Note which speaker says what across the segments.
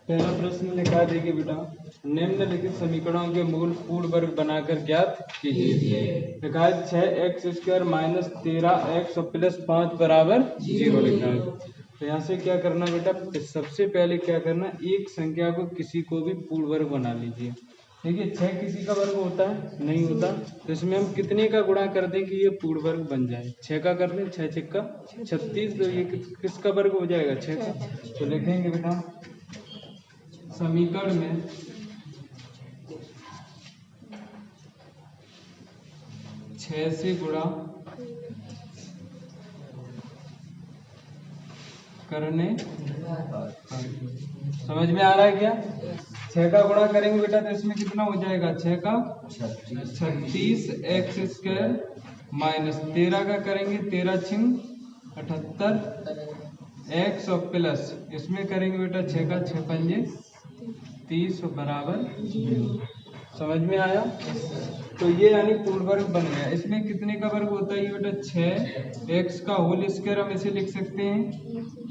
Speaker 1: पहला प्रश्न लिखा देखिए बेटा, निम्नलिखित समीकरणों के मूल पूर्ण वर्ग बनाकर ज्ञात कीजिए। लिखा है 6x² माइनस 13x प्लस 5 बराबर 0 लिखा है। तो यहाँ से क्या करना बेटा, सबसे पहले क्या करना, एक संख्या को किसी को भी पूर्ण वर्ग बना लीजिए। देखिए 6 किसी का वर्ग होता है, नहीं होता, तो इसमें हम कितने का गुणा कर दें कि ये पूर्ण वर्ग बन जाए। 6 का कर दें, 6 6 का 36, तो ये किसका वर्ग हो जाएगा, 6 का। तो लिखेंगे बेटा समीकरण में 6 से गुणा करने, समझ में आ रहा है क्या। 6 का गुणा करेंगे बेटा तो इसमें कितना हो जाएगा, 6 का 36x² माइनस 13 का करेंगे 13 छिंग 78 x और प्लस इसमें करेंगे बेटा 6 का 6 पंजे 30 बराबर 0। समझ में आया। तो ये यानी पूर्ण वर्ग बन गया। इसमें कितने का वर्ग होता है ये बेटा, 6x का होल स्क्वायर हम इसे लिख सकते हैं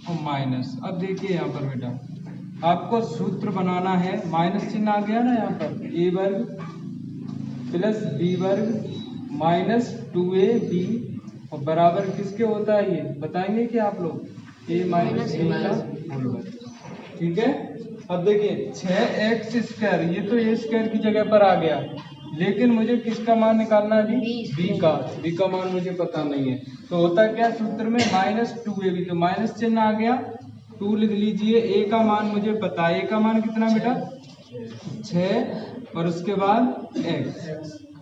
Speaker 1: और माइनस। अब देखिए यहाँ पर बेटा आपको सूत्र बनाना है, माइनस चिन्ह आ गया ना यहाँ पर, a वर्ग प्लस b वर्ग माइनस 2ab और बराबर किसके होता है ये बताएंगे कि आप लोग, a माइनस b का होल वर्ग। ठीक है। अब देखिए 6x², ये तो a स्क्वायर की जगह पर आ गया, लेकिन मुझे किसका मान निकालना है, b का मान मुझे पता नहीं है। तो होता क्या सूत्र में, माइनस 2ab, तो माइनस चिन्ह आ गया, 2 लिख लीजिए। a का मान मुझे पता है, a का मान कितना बेटा 6 और उसके बाद x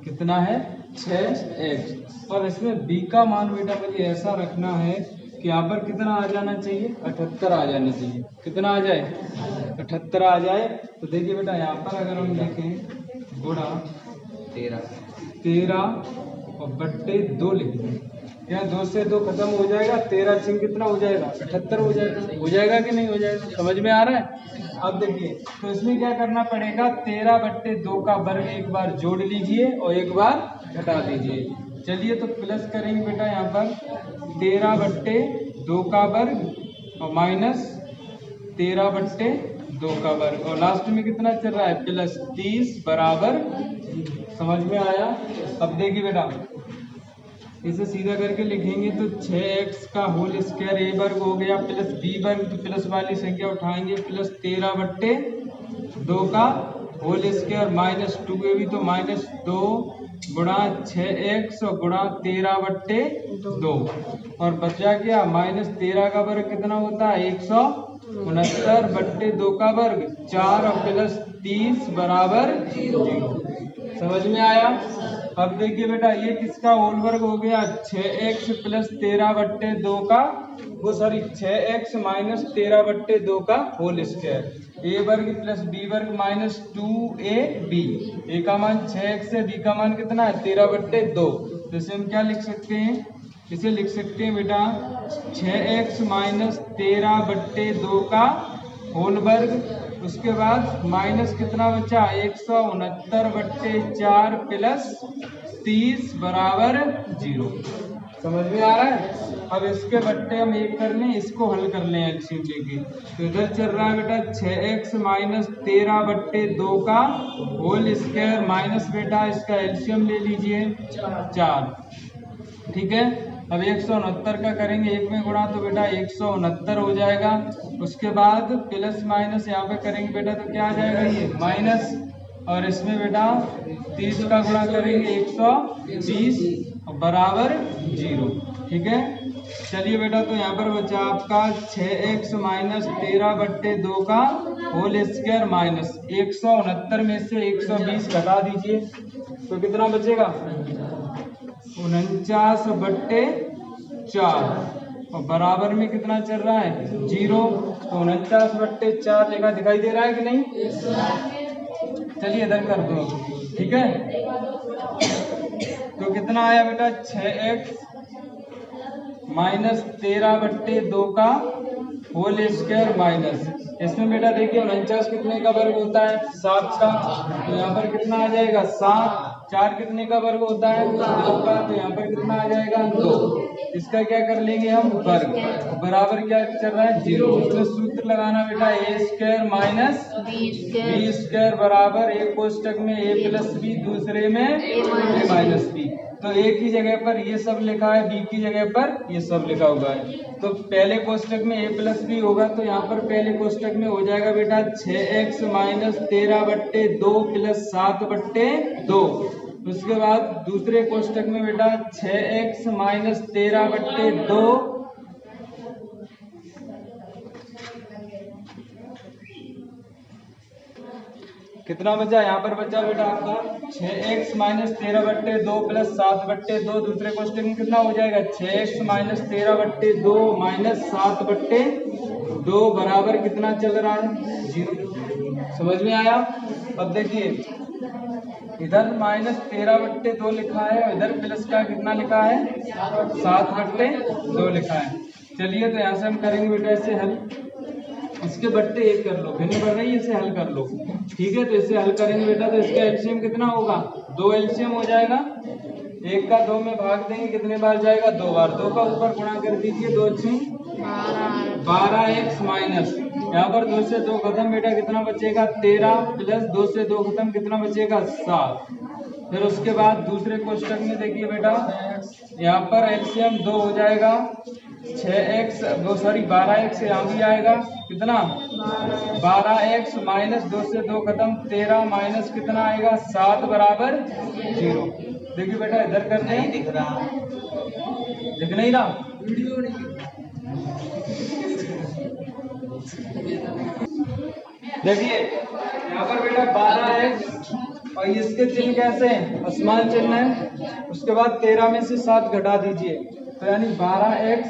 Speaker 1: कितना है 6x, और इसमें b का मान बेटा मुझे ऐसा रखना है कि यहाँ पर कितना आ जाना चाहिए, 78 आ जाना चाहिए। कितना आ जाए, 78 आ जाए। तो देखिए बेटा यहाँ पर अगर हम देखें गुणा 13 और बट्टे 2 लिख दें, क्या 2 से 2 खत्म हो जाएगा, 13 छिंग कितना हो जाएगा 78 हो जाएगा कि नहीं हो जाएगा। समझ में आ रहा है। अब देखिए तो इसमें क्या करना पड़ेगा, 13 बट्टे 2 का वर्ग एक बार जोड़ लीजिए और एक बार घटा दीजिए। चलिए तो प्लस करेंगे बेटा यहाँ पर 13 बट्टे 2 का वर्ग और माइनस 13 बट्टे 2 का वर्ग, और लास्ट में कितना चल रहा है प्लस 30 बराबर। समझ में आया। अब देखिए बेटा इसे सीधा करके लिखेंगे तो 6x का होल स्क्वायर a वर्ग हो गया प्लस b वर्ग, तो प्लस वाली संख्या उठाएंगे, प्लस 13 बट्टे 2 का होल स्क्वायर माइनस 2ab, तो माइनस 2 गुणा 6x और गुणा 13 बट्टे 2, और बचा क्या माइनस 13 का वर्ग कितना होता है 169 बट्टे 2 का वर्ग 4 और प्लस 30 बराबर 0। समझ में आया। अब देखिए बेटा ये किसका होल वर्ग हो गया, 6x प्लस 13 बट्टे 2 का, वो सॉरी 6x माइनस 13 बट्टे 2 का होल स्क्वायर, a वर्ग प्लस b वर्ग माइनस 2ab। a का मान 6x है, b का मान कितना है 13 बट्टे 2। तो इसे हम क्या लिख सकते हैं, इसे लिख सकते हैं बेटा 6x माइनस 13 बट्टे 2 का होल वर्ग, उसके बाद माइनस कितना बचा 169 बट्टे 4 प्लस 30 बराबर 0। समझ में आ रहा है। अब इसके बट्टे हम एक कर लें, इसको हल कर लें एलसीएम लेके। तो इधर चल रहा है बेटा 6x माइनस 13 बट्टे 2 का होल स्क्वायर माइनस बेटा इसका एलसीएम ले लीजिए 4। ठीक है। अब 169 का करेंगे, एक में गुणा तो बेटा 169 हो जाएगा, उसके बाद प्लस माइनस यहाँ पे करेंगे बेटा तो क्या आ जाएगा ये माइनस, और इसमें बेटा 30 का गुणा करेंगे 120 बराबर 0। ठीक है। चलिए बेटा तो यहाँ पर बचा आपका 6x माइनस 13 बट्टे 2 का होल स्क्वायर माइनस 169 में से 120 घटा दीजिए तो कितना बचेगा 49 बट्टे 4, और बराबर में कितना चल रहा है 0। तो 49 बट्टे 4 लिखा दिखाई दे रहा है कि नहीं। चलिए इधर कर दो। ठीक है। तो कितना आया बेटा 6x माइनस 13 बट्टे 2 का होल स्क्वायर माइनस इसमें बेटा देखिए 49 कितने का वर्ग होता है 7 का, तो यहाँ पर कितना आ जाएगा 7। 4 कितने का वर्ग होता है 2 का, तो यहाँ पर कितना आ जाएगा 2। इसका क्या कर लेंगे हम वर्ग, बराबर क्या चल रहा है 0। इसमें सूत्र लगाना बेटा a square minus b square बराबर एक कोष्टक में a प्लस बी, दूसरे में a माइनस बी। तो a की जगह पर ये सब लिखा है, b की जगह पर ये सब लिखा हुआ है। तो पहले कोष्टक में a प्लस बी होगा, तो यहाँ पर पहले कोष्टक में हो जाएगा बेटा 6x माइनस 13/2 प्लस 7/2। उसके बाद दूसरे कोष्टक में बेटा 6x माइनस 13/2 कितना बचा, यहाँ पर बचा बेटा आपका 6x माइनस 13/2 प्लस 7/2। दूसरे क्वेश्चन में कितना हो जाएगा 6x माइनस 13/2 माइनस 7/2 बराबर कितना चल रहा है 0। समझ में आया। अब देखिए इधर माइनस 13/2 लिखा है और इधर प्लस का कितना लिखा है 7/2 लिखा है। चलिए तो यहाँ से हम करेंगे बेटा इसे हल। इसके बट्टे 1 कर लो, भिन्न बढ़ रही है, इसे हल कर लो। ठीक है, तो इसे हल करेंगे बेटा, तो इसका एलसीएम कितना होगा 2 एलसीएम हो जाएगा। 1 का 2 में भाग देंगे, कितने बार जाएगा 2 बार। 2 का ऊपर गुणा कर दीजिए, 2 12x माइनस यहाँ पर 2 से 2 खत्म बेटा, कितना बचेगा 13 प्लस 2 से 2 खत्म, कितना बचेगा 7। फिर उसके बाद दूसरे कोष्टक में देखिए बेटा यहाँ पर एलसीएम 2 हो जाएगा 12x यहाँ भी आएगा, कितना 12x माइनस 2 से 2 खत्म 13 माइनस कितना आएगा 7 बराबर 0। देखिए बेटा इधर करते हैं, दिख नहीं रहा वीडियो नहीं। देखिए यहाँ पर बेटा 12x और इसके चिन्ह कैसे हैं, असमान चिन्ह है। उसके बाद 13 में से 7 घटा दीजिए, तो यानी 12x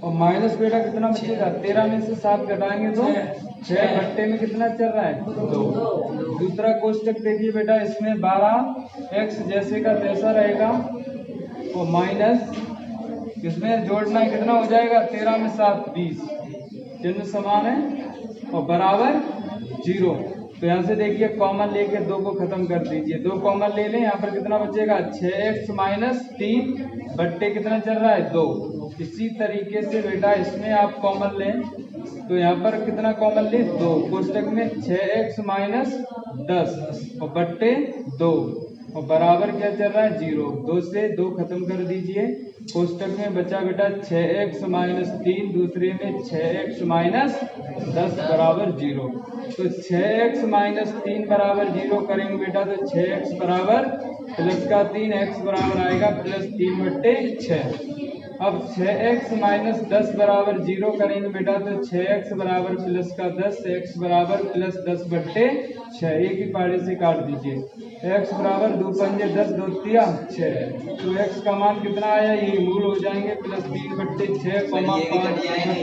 Speaker 1: और माइनस बेटा कितना बचेगा 13 में से 7 घटाएंगे तो 6 बट्टे में कितना चल रहा है 2। दूसरा कोष्टक देखिए बेटा, इसमें 12x जैसे का तैसा रहेगा और माइनस इसमें जोड़ना है, कितना हो जाएगा 13 में 7 20, चिन्ह समान है और बराबर 0। तो यहाँ से देखिए कॉमन लेके 2 को खत्म कर दीजिए, 2 कॉमन ले लें, यहाँ पर कितना बचेगा 6x माइनस 3 बट्टे कितना चल रहा है 2। इसी तरीके से बेटा इसमें आप कॉमन लें, तो यहाँ पर कितना कॉमन ले 2, कोष्टक में 6x माइनस 10 और बट्टे 2 और बराबर क्या चल रहा है 0। 2 से 2 खत्म कर दीजिए, कोष्टक में बचा बेटा 6x माइनस 3, दूसरे में 6x माइनस 10 बराबर 0। तो 6x माइनस 3 बराबर 0 करेंगे बेटा, तो 6x बराबर प्लस का 3 x बराबर आएगा प्लस 3/6। अब 6x माइनस 10 बराबर 0 करेंगे बेटा, तो 6x बराबर प्लस का 10, x बराबर प्लस 10/6। एक ही पाड़े से काट दीजिए, x बराबर 2 पंजे 10, 2 तिया 6। तो x का मान कितना आया, ये मूल हो जाएंगे प्लस 3/6 5/6।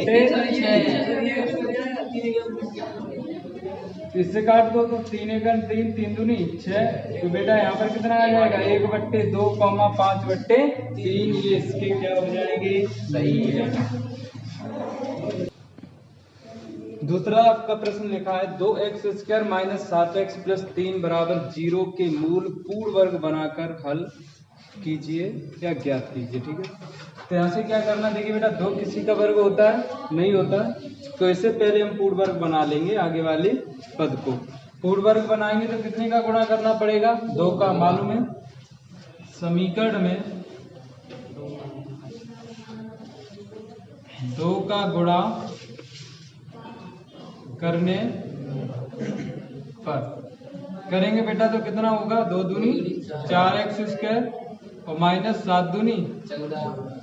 Speaker 1: इससे काट दो तो 3 एकम 3, 3 दूनी 6। तो बेटा यहाँ पर कितना आ जाएगा 1/2 5/3। ये इसके क्या हो जाएंगे, सही हो जाएगा। दूसरा आपका प्रश्न लिखा है 2x² माइनस 7x प्लस 3 बराबर 0 के मूल पूर्ण वर्ग बनाकर हल कीजिए या ज्ञात कीजिए। ठीक है, तो यहाँ से क्या करना, देखिए बेटा 2 किसी का वर्ग होता है नहीं होता, तो इससे पहले हम पूर्ण वर्ग बना लेंगे। आगे वाले पद को पूर्ण वर्ग बनाएंगे तो कितने का गुणा करना पड़ेगा 2 का, मालूम है समीकरण में 2 का गुणा करने पर करेंगे बेटा तो कितना होगा 2 दूनी 4x² और माइनस 7 दूनी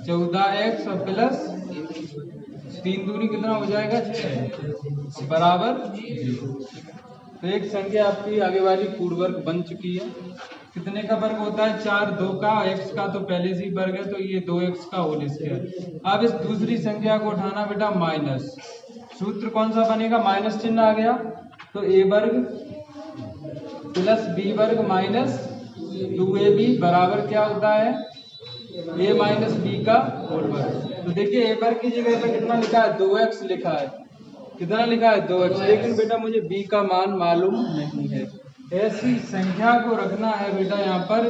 Speaker 1: 14x और प्लस 3 दूनी कितना हो जाएगा 6 बराबर 0। तो एक संख्या आपकी आगे वाली पूर्ण वर्ग बन चुकी है। कितने का वर्ग होता है 4, 2 का, x का तो पहले से ही वर्ग है, तो ये 2x का होल स्क्वायर। अब इस दूसरी संख्या को उठाना बेटा माइनस, सूत्र कौन सा बनेगा, माइनस चिन्ह आ गया, तो a वर्ग प्लस b वर्ग माइनस 2ab बराबर क्या होता है a माइनस b का होल वर्ग। तो देखिए ए वर्ग की जगह पे कितना लिखा है, 2x लिखा है, कितना लिखा है 2x, लेकिन बेटा मुझे b का मान मालूम नहीं है। ऐसी संख्या को रखना है बेटा यहाँ पर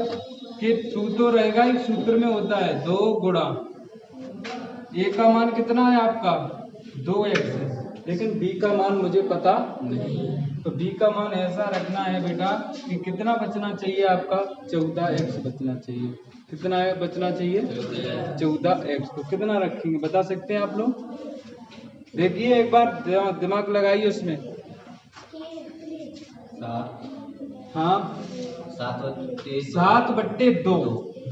Speaker 1: कि टू तो रहेगा ही, सूत्र में होता है 2 गुणा a का मान कितना है आपका 2x है, लेकिन b का मान मुझे पता नहीं। तो b का मान ऐसा रखना है बेटा कि कितना बचना चाहिए आपका 14x बचना चाहिए। कितना बचना चाहिए 14x। तो कितना रखेंगे बता सकते हैं आप लोग? देखिए एक बार दिमाग लगाइए उसमें। 7/2,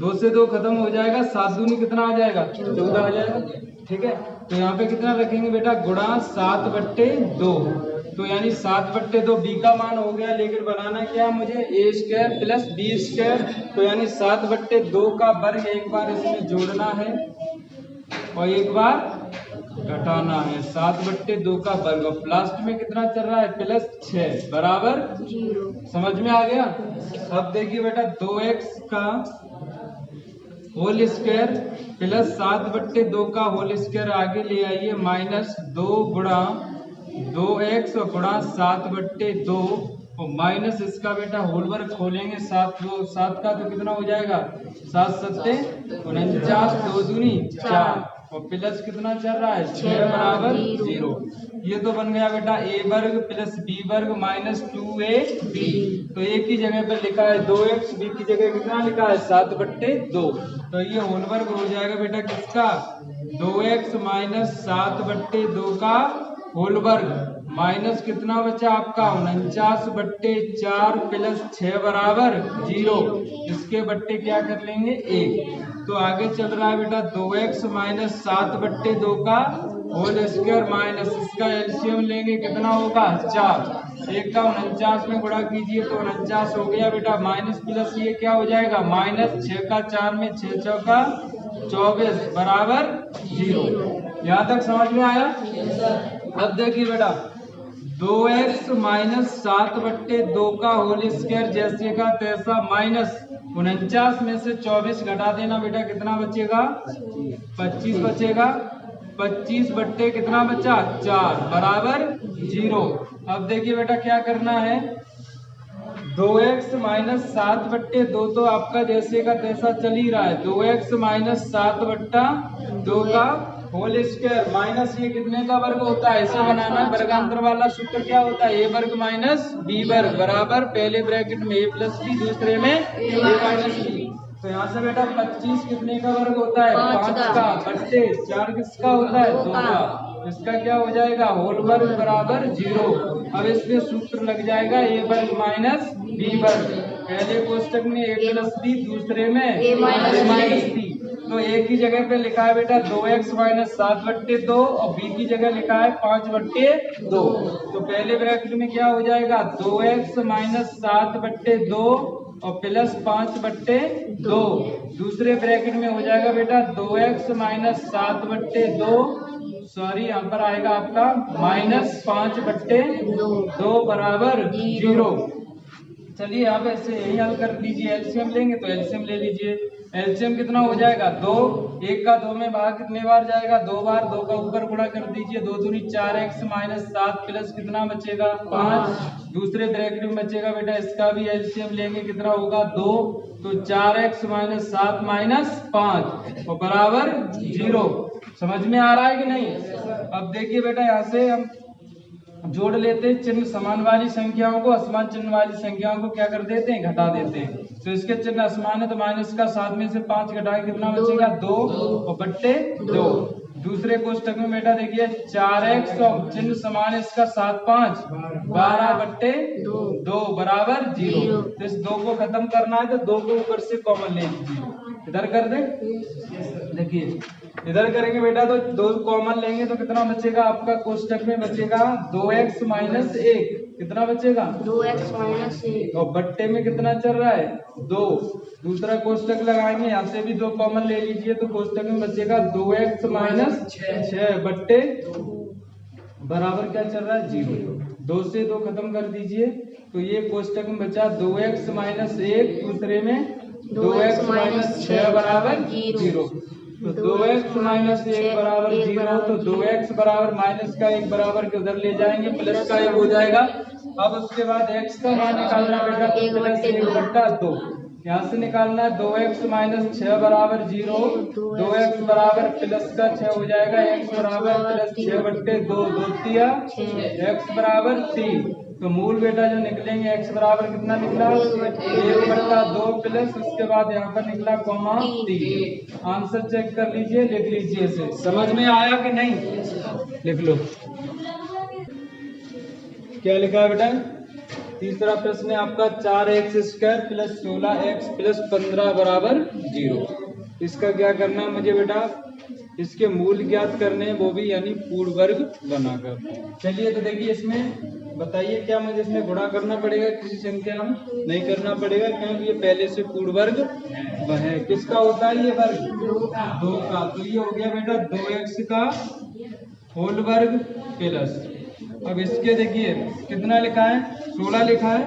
Speaker 1: 2 से 2 खत्म हो जाएगा, 7 दूनी कितना आ जाएगा 14 आ जाएगा। ठीक है, तो यहाँ पे कितना रखेंगे बेटा गुणा 7/2, तो यानी 7/2 b का मान हो गया, लेकिन बनाना क्या मुझे a² प्लस b², तो यानी 7/2 का वर्ग एक बार इसमें जोड़ना है और एक बार घटाना है। 7/2 का वर्ग और लास्ट में कितना चल रहा है प्लस 6 बराबर 0। समझ में आ गया? अब देखिए बेटा 2x का होल स्क्वायर प्लस 7/2 का होल स्क्वायर आगे ले आइए, माइनस 2 गुणा 2x और गुणा 7/2 और माइनस इसका बेटा होल वर्ग खोलेंगे 7 का तो कितना हो जाएगा 7 सत्ते 49, 2 दूनी 4 और प्लस कितना चल रहा है 6 बराबर 0। ये तो बन गया बेटा a वर्ग प्लस b वर्ग माइनस 2ab। तो a की जगह पर लिखा है 2x, b की जगह कितना लिखा है 7/2, तो ये होल वर्ग हो जाएगा बेटा किसका 2x माइनस 7/2 का होल वर्ग माइनस कितना बचा आपका 49/4 प्लस 6 बराबर 0। इसके बट्टे क्या कर लेंगे 1। तो आगे चल रहा है बेटा 2x माइनस 7/2 का होल स्क्वायर माइनस इसका एलसीएम लेंगे कितना होगा 4। 1 का 49 में गुणा कीजिए तो 49 हो गया बेटा, माइनस प्लस ये क्या हो जाएगा माइनस 6 का 4 में 6 चौका 24 बराबर 0। यहाँ तक समझ में आया? अब देखिए बेटा 2x माइनस 7/2 का होल स्क्वायर जैसे का तैसा माइनस 49 में से 24 घटा देना बेटा, कितना बचेगा 25 बचेगा। 25 बट्टे कितना बचा 4 बराबर 0। अब देखिए बेटा क्या करना है 2x माइनस 7/2 तो आपका जैसे का तैसा चल ही रहा है, 2x माइनस 7/2 का होल स्क्वायर माइनस ये कितने का वर्ग होता है इसे बनाना है। वर्गांतर वाला सूत्र क्या होता है a वर्ग माइनस b वर्ग बराबर पहले ब्रैकेट में a प्लस b दूसरे में a माइनस b। तो यहाँ से बेटा 25 कितने का वर्ग होता है 5 का बट्टे 4 किसका होता है 2 का, इसका क्या हो जाएगा होल वर्ग बराबर 0। अब इसमें सूत्र लग जाएगा a वर्ग माइनस b वर्ग, पहले कोष्टक में a प्लस b दूसरे में a माइनस b। तो a की जगह पे लिखा है बेटा 2x माइनस 7/2 और b की जगह लिखा है 5/2। तो पहले ब्रैकेट में क्या हो जाएगा 2x माइनस 7/2 और प्लस 5/2, दूसरे ब्रैकेट में हो जाएगा बेटा 2x माइनस 7/2 सॉरी यहाँ पर आएगा आपका माइनस 5/2 बराबर 0। चलिए आप ऐसे यही हल कर लीजिए, एलसीएम लेंगे तो एलसीएम ले लीजिए। एलसीएम कितना हो जाएगा 2, 1 का 2 में भाग कितने बार जाएगा 2 बार, 2 का ऊपर गुणा कर दीजिए 2 दूनी 4x माइनस 7 प्लस कितना बचेगा 5, दूसरे ब्रैकेट में बचेगा बेटा इसका भी एलसीएम लेंगे कितना होगा 2, तो 4x माइनस 7 माइनस 5 और बराबर 0। समझ में आ रहा है कि नहीं? अब देखिए बेटा यहाँ से हम जोड़ लेते हैं चिन्ह समान वाली संख्याओं को, असमान चिन्ह वाली संख्याओं को क्या कर देते हैं घटा देते हैं। तो इसके चिन्ह असमान है तो माइनस का 7 में से 5 घटा के कितना बचेगा 2 और बट्टे 2। दूसरे कोष्टक में बेटा देखिए 4x और चिन्ह समान है इसका 7 5 12/2 बराबर 0। तो इस 2 को खत्म करना है तो 2 को ऊपर से कॉमन ले लीजिए, इधर कर दे। देखिए इधर करेंगे बेटा तो 2 कॉमन लेंगे तो कितना बचेगा आपका कोष्टक में बचेगा 2x माइनस 1, कितना बचेगा 2x माइनस 1 और बट्टे में कितना चल रहा है 2। दूसरा कोष्टक लगाएंगे यहाँ से भी 2 कॉमन ले लीजिए तो कोष्टक में बचेगा 2x माइनस 6 बट्टे बराबर क्या चल रहा है 0। 2 से 2 खत्म कर दीजिए तो ये कोष्टक में बचा 2x माइनस 1 दूसरे में 2x माइनस 6 बराबर 0। तो 2x माइनस 1 बराबर 0, तो 2x बराबर माइनस का 1 बराबर के उधर ले जाएंगे, प्लस का 1 हो जाएगा। अब उसके बाद x का मान निकालना बेटा, तो प्लस 1/2 यहाँ से निकालना है। 2x माइनस 6 बराबर 0, 2x बराबर प्लस का 6 हो जाएगा, x बराबर प्लस 6/2, 2 तिया x बराबर 3। तो मूल बेटा जो निकलेंगे x बराबर कितना निकला, 1/2 प्लस उसके बाद यहाँ पर निकला कॉमा 3। आंसर चेक कर लीजिए, लिख लीजिए इसे। समझ में आया कि नहीं, लिख लो। क्या लिखा है बेटा, तीसरा प्रश्न है आपका 4x² प्लस 16x प्लस 15 बराबर 0। इसका क्या करना है मुझे बेटा, इसके मूल ज्ञात करने हैं, वो भी यानी पूर्ण वर्ग बनाकर। चलिए तो देखिए, इसमें बताइए क्या मुझे इसमें गुणा करना पड़ेगा किसी संख्या में, नहीं करना पड़ेगा क्योंकि ये पहले से पूर्ण वर्ग है। किसका होता है ये वर्ग, 2 का। तो ये हो गया बेटा 2x का होल वर्ग प्लस, अब इसके देखिए कितना लिखा है, 16 लिखा है,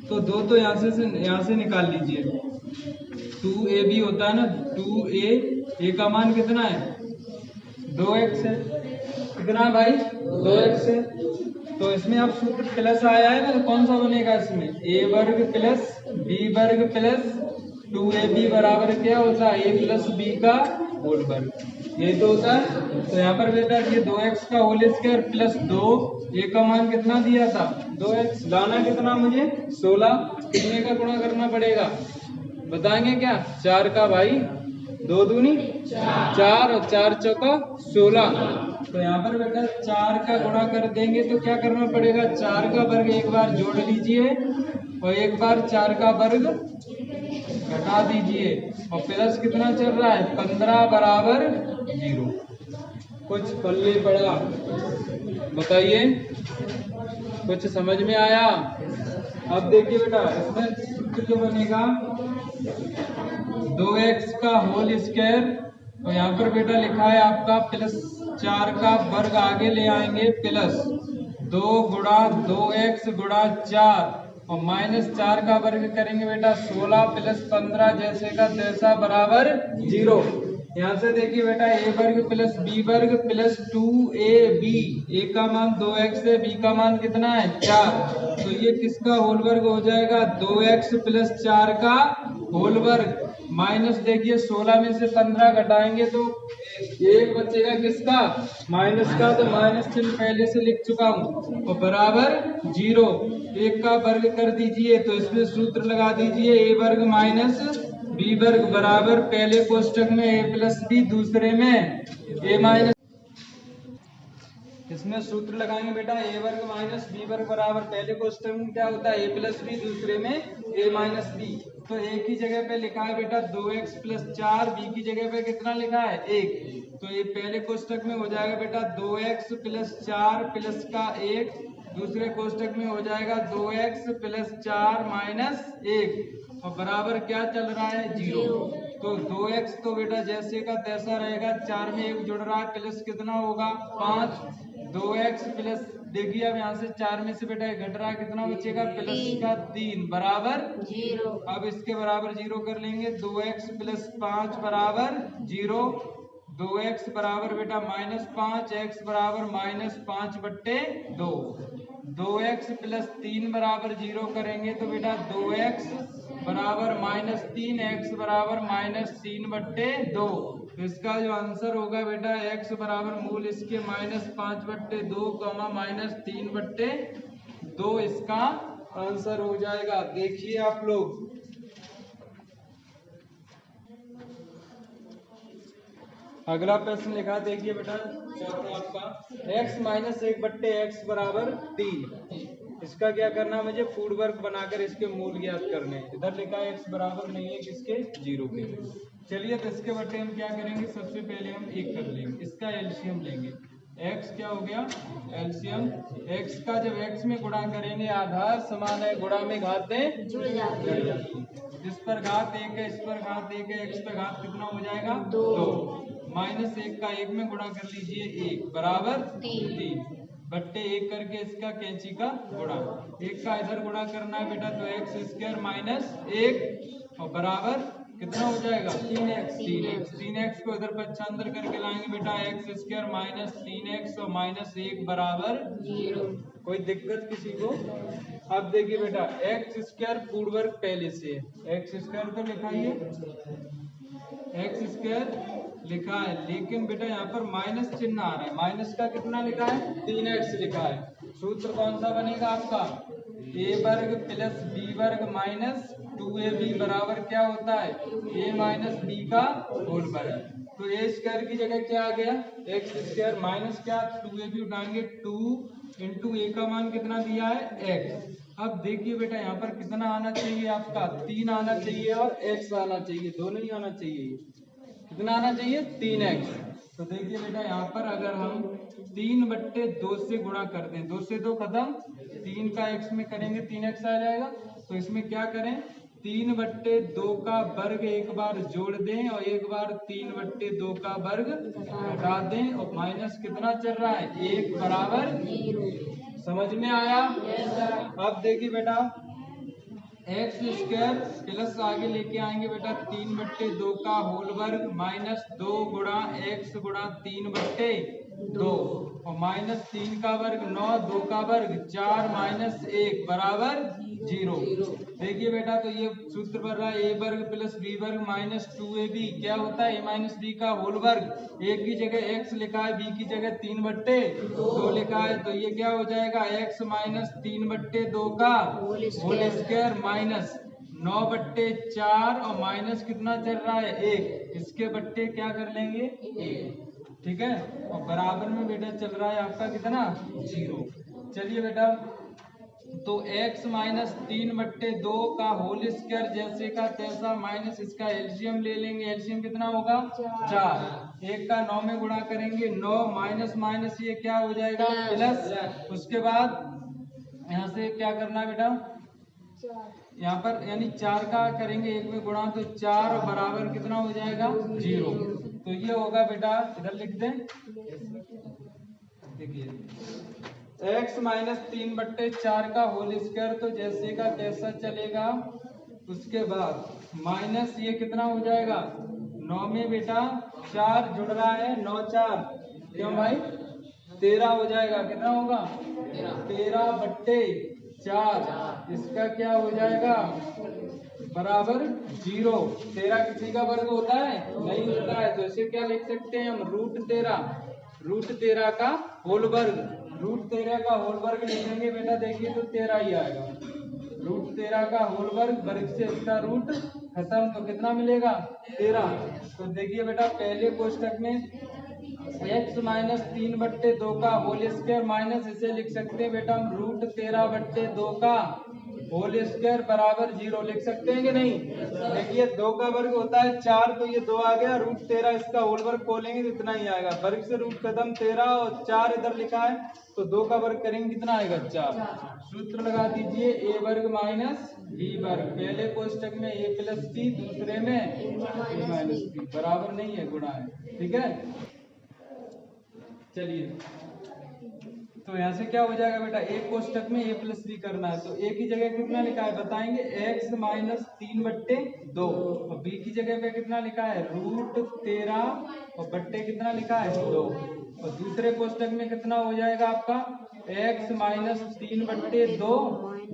Speaker 1: तो 2 तो यहाँ से निकाल लीजिए। 2ab होता है ना, 2a का मान कितना है, 2x है। कितना है भाई, 2x है। तो इसमें अब सूत्र प्लस आया है ना, तो कौन सा बनेगा इसमें, a वर्ग प्लस b वर्ग प्लस 2ab बराबर क्या होता है, a प्लस b का होल वर्ग, यही तो होता है। तो यहाँ पर बेटा ये 2x का होल स्क्वायर प्लस 2, a का मान कितना दिया था, 2x, लाना कितना मुझे 16, कितने का गुणा करना पड़ेगा बताएंगे क्या, 4 का भाई, 2 दूनी 4 और 4 चौका 16। तो यहाँ पर बेटा 4 का गुणा कर देंगे तो क्या करना पड़ेगा, 4 का वर्ग एक बार जोड़ लीजिए और एक बार 4 का वर्ग घटा दीजिए, और प्लस कितना चल रहा है, 15 बराबर 0। कुछ पल्ले पड़ा, बताइए कुछ समझ में आया। अब देखिए बेटा, इसमें सूत्र जो बनेगा 2x का होल स्क्वायर, और यहाँ पर बेटा लिखा है आपका प्लस 4 का वर्ग आगे ले आएंगे, प्लस 2 गुणा 2x गुणा 4 और माइनस 4 का वर्ग करेंगे बेटा 16 प्लस 15 जैसे का तैसा बराबर 0। यहाँ से देखिए बेटा a वर्ग प्लस b वर्ग प्लस 2ab, a का मान 2x है, b का मान कितना है 4, तो ये किसका होल वर्ग हो जाएगा, 2x प्लस 4 का होल वर्ग, माइनस देखिए 16 में से 15 घटाएंगे तो एक बचेगा किसका, माइनस का, तो माइनस चिन्ह पहले से लिख चुका हूँ, और बराबर 0। 1 का वर्ग कर दीजिए तो इसमें सूत्र लगा दीजिए, a वर्ग माइनस b वर्ग बराबर पहले कोष्टक में a प्लस b, दूसरे में a माइनस, इसमें सूत्र लगाएंगे बेटा a वर्ग माइनस b वर्ग बराबर पहले कोष्टक में क्या होता है, a प्लस b, दूसरे में a माइनस b। तो a की जगह पे लिखा है बेटा 2x प्लस 4, b की जगह पे कितना लिखा है 1, तो ये पहले कोष्टक में हो जाएगा बेटा 2x प्लस 4 प्लस का 1, दूसरे कोष्टक में हो जाएगा 2x प्लस 4 माइनस 1, और बराबर क्या चल रहा है 0। तो 2x तो बेटा जैसे का तैसा रहेगा, 4 में 1 जुड़ रहा है, प्लस कितना होगा 5, 2x प्लस, देखिए अब यहाँ से 4 में से बेटा घट रहा है, कितना बचेगा प्लस का 3 बराबर 0। अब इसके बराबर 0 कर लेंगे, 2x प्लस 5 बराबर 0, 2x बराबर बेटा माइनस 5, x बराबर माइनस 5/2, 2x प्लस 3 बराबर 0 करेंगे तो बेटा 2x बराबर माइनस 3, x बराबर माइनस 3/2। तो इसका जो आंसर होगा बेटा x बराबर मूल इसके माइनस 5/2 माइनस 3/2 इसका आंसर हो जाएगा। देखिए आप लोग, अगला प्रश्न लिखा, देखिए बेटा चौथा आपका x माइनस 1/x बराबर 3, इसका क्या करना है मुझे, पूर्ण वर्ग बनाकर इसके मूल ज्ञात करने। इधर लिखा है x बराबर नहीं है किसके, 0 के। चलिए तो इसके बटे हम क्या करेंगे, सबसे पहले हम 1 कर लेंगे, इसका एलसीएम लेंगे, x क्या हो गया एलसीएम, x का जब x में गुणा करेंगे आधार समान है, गुणा में घातें जुड़ जाती है, इस पर घात 1 है, इस पर घात 1 है, x पर घात कितना हो जाएगा 2, माइनस 1 का 1 में गुणा कर लीजिए 1 बराबर 3 बट्टे 1 करके इसका कैंची का गुणा, 1 का इधर गुणा करना है बेटा, तो x स्क्वायर माइनस 1 और बराबर कितना हो जाएगा 3x को इधर पक्षांतर करके लाएंगे बेटा एक्स स्क्वायर माइनस 3x और माइनस 1 बराबर 0। कोई दिक्कत किसी को? अब देखिए बेटा एक्स स्क्वायर पूर्ण वर्ग पहले से है, एक्स स्क्वायर तो लिखा ही है, एक्स स्क्वायर लिखा है, लेकिन बेटा यहाँ पर माइनस चिन्ह आ रहा है। माइनस का कितना लिखा है 3x लिखा है। सूत्र कौन सा बनेगा आपका a वर्ग प्लस b वर्ग माइनस 2ab बराबर क्या होता है a माइनस b का होल वर्ग। तो ए स्क्वायर की जगह क्या आ गया एक्स स्क्वायर माइनस क्या 2ab उठाएंगे 2 इंटू ए का मान कितना दिया है x। अब देखिए बेटा यहाँ पर कितना आना चाहिए आपका 3 आना चाहिए और x आना चाहिए, दोनों ही आना चाहिए। कितना आना चाहिए 3x। तो देखिए बेटा यहाँ पर अगर हम 3/2 से गुणा कर दें, 2 से 2 खत्म, 3 का x में करेंगे 3x आ जाएगा। तो इसमें क्या करें 3/2 का वर्ग एक बार जोड़ दें और एक बार 3/2 का वर्ग घटा दें और माइनस कितना चल रहा है 1 बराबर 0। समझ में आया? अब देखिए बेटा एक्स स्क्वायर प्लस आगे लेके आएंगे बेटा 3/2 का होल वर्ग माइनस 2 गुणा एक्स गुणा 3/2 और माइनस 3 का वर्ग 9 2 का वर्ग 4 माइनस 1 बराबर 0। देखिए बेटा तो ये सूत्र बन रहा है ए वर्ग प्लस बी वर्ग माइनस 2ab क्या होता है ए माइनस बी का होल वर्ग। ए की जगह x लिखा है बी की जगह 3/2 लिखा है, तो ये क्या हो जाएगा x माइनस 3/2 का होल स्क्वायर माइनस 9/4 और माइनस कितना चल रहा है 1, इसके बट्टे क्या कर लेंगे 1। ठीक है, और बराबर में बेटा चल रहा है आपका कितना 0। चलिए बेटा तो x माइनस 3/2 का होल स्क्वायर जैसे का तैसा माइनस इसका एलसीएम ले लेंगे। एलसीएम कितना होगा 4, 1 का 9 में गुणा करेंगे 9 माइनस माइनस ये क्या हो जाएगा प्लस। उसके बाद यहाँ से क्या करना है बेटा यहाँ पर यानी 4 का करेंगे 1 में गुणा तो 4 और बराबर कितना हो जाएगा 0। तो ये होगा बेटा इधर लिख दें, देखिए x माइनस 3/4 का होल स्क्वायर तो जैसे का तैसा चलेगा। उसके बाद माइनस ये कितना हो जाएगा 9 में बेटा 4 जुड़ रहा है 9 4 क्यों भाई 13 हो जाएगा। कितना होगा 13/4 इसका क्या हो जाएगा बराबर 0। 13 किसी का वर्ग होता है नहीं होता है, तो इसे क्या लिख सकते हैं हम √13 का होल वर्ग। √13 का होल वर्ग लिखेंगे बेटा देखिए तो 13 ही आएगा। √13 का होल वर्ग से इसका रूट खत्म तो कितना मिलेगा 13। तो देखिए बेटा पहले कोष्टक में x माइनस 3/2 का होल स्क्वायर माइनस इसे लिख सकते हैं बेटा हम √13/2 का होल स्क्वायर बराबर 0 लिख सकते हैं कि नहीं। देखिए 2 का वर्ग होता है 4 तो ये 2 आ गया, √13 इसका होल वर्ग खोलेंगे तो इतना ही आएगा। वर्ग से रूट खत्म 13 और 4 इधर लिखा है तो 2 का वर्ग करेंगे कितना आएगा 4। सूत्र लगा दीजिए a वर्ग माइनस b वर्ग, पहले कोष्टक में a प्लस b दूसरे में a माइनस b बराबर नहीं है गुणा है। ठीक है चलिए तो यहाँ से क्या हो जाएगा बेटा एक कोष्टक में a प्लस बी करना है तो a की जगह कितना लिखा है बताएंगे x माइनस 3/2 और b की जगह पे कितना लिखा है √13 और बट्टे कितना लिखा है 2 और दूसरे कोष्टक में कितना हो जाएगा आपका x माइनस 3/2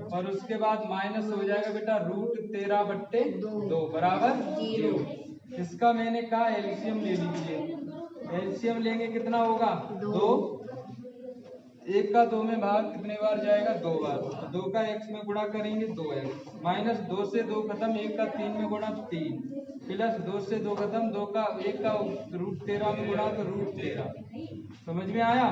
Speaker 1: और उसके बाद माइनस हो जाएगा बेटा √13/2 बराबर 0। इसका मैंने कहा एलसीएम ले लीजिए। एलसीएम लेंगे कितना होगा 2, 1 का 2 में भाग कितने बार जाएगा 2 बार, 2 का x में गुणा करेंगे 2x माइनस 2 से 2 खत्म 1 का 3 में गुणा 3 प्लस 2 से 2 खत्म 2 का 1 का √13 में गुणा तो √13। समझ में आया।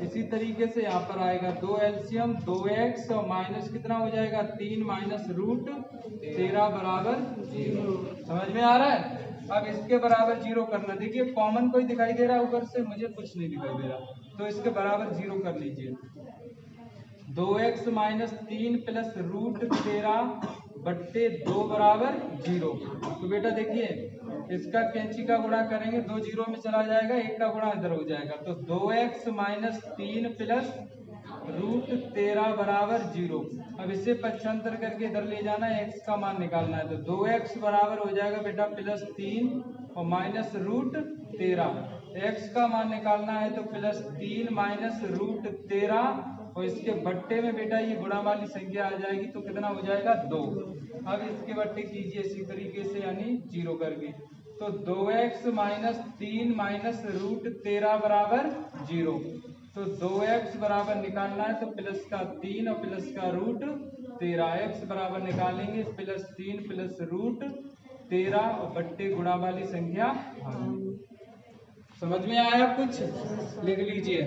Speaker 1: इसी तरीके से यहाँ पर आएगा 2 एलसीएम 2x और माइनस कितना हो जाएगा 3 माइनस √13 बराबर 0। समझ में आ रहा है। अब इसके बराबर 0 करना, देखिए कॉमन कोई दिखाई दे रहा है ऊपर से, मुझे कुछ नहीं दिखाई दे रहा तो इसके बराबर 0 कर लीजिए। 2x माइनस 3 प्लस √13/2 बराबर 0। तो बेटा देखिए इसका कैंची का गुणा करेंगे 2 0 में चला जाएगा, 1 का गुणा इधर हो जाएगा तो 2x माइनस 3 प्लस √13 बराबर 0। अब इसे पक्षांतर करके इधर ले जाना है, x का मान निकालना है। तो 2x बराबर हो जाएगा बेटा +3 और माइनस √13। x का मान निकालना है तो +3 माइनस √13 और इसके बट्टे में बेटा ये गुणा वाली संख्या आ जाएगी तो कितना हो जाएगा 2। अब इसके बट्टे कीजिए इसी तरीके से यानी 0 करके। तो 2x माइनस 3 माइनस √13 बराबर 0। तो 2x बराबर निकालना है तो +3 और +√13। x बराबर निकालेंगे +3 +√13 और बट्टे गुणा वाली संख्या। समझ में आया कुछ? लिख लीजिए।